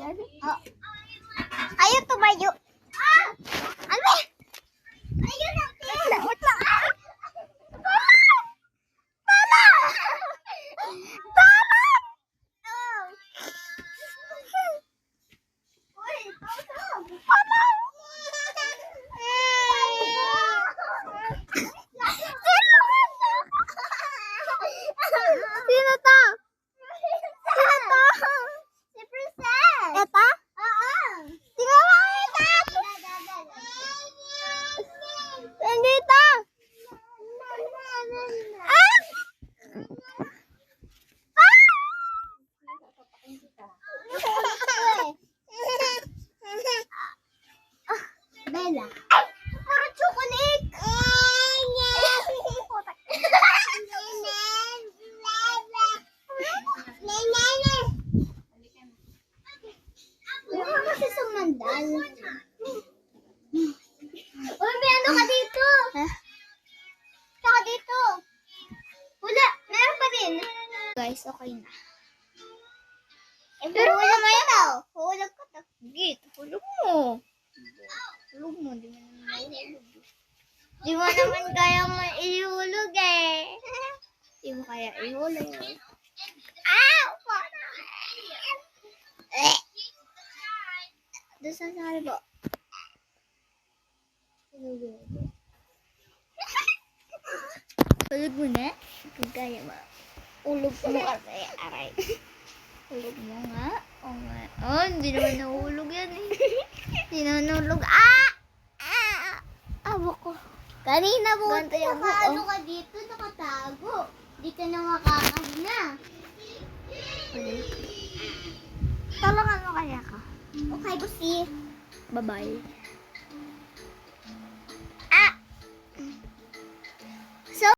Oh. Ayaw tumayo. Ano ba? Ayaw na. Wait lang. Tala! Tala! Oh. Uy, tala! Sino to? Sino to? Si Princess. Eta? Oo. Tingnan mo kita. Nandito. Ah! Bella. Parang chocolate. Wala kasi sumandal. Uy, may ano ka dito? Saka dito. Wala, meron pa din. Guys, okay na. Pero wala mo. Hulog ka to. Git, hulog mo. Hulog mo, di mo naman mahulog. Di mo naman kaya mo ihulog eh. Di mo kaya ihulog. Ah! Doon sa salbo. Hulog mo na? Kung kaya mo. Hulog mo kasi, aray. Hulog mo nga. O nga. Oh, hindi naman nahulog yan eh. Hindi naman nahulog. Ah! Ah! Abo ko. Kanina po. Nakano ka dito, nakatago. Di ka na makakahinga. Talangan mo kaya ka. Okay, busi. Bye-bye.